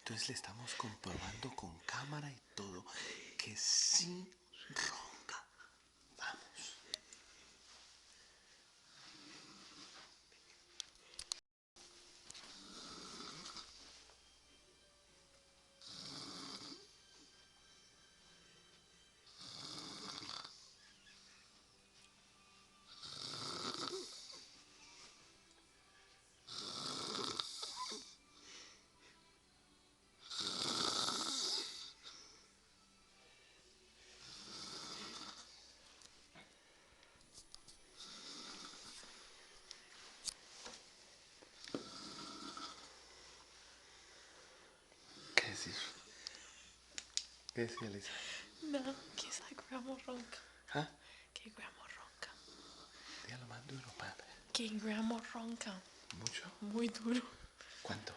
Entonces le estamos comprobando con cámara y todo que sí ronca. Vamos. ¿Qué decir? ¿Qué decía Lisa? No, que esa grandma ronca. ¿Ah? Que grandma ronca. Dígalo más duro, padre. Que grandma ronca. ¿Mucho? Muy duro. ¿Cuánto?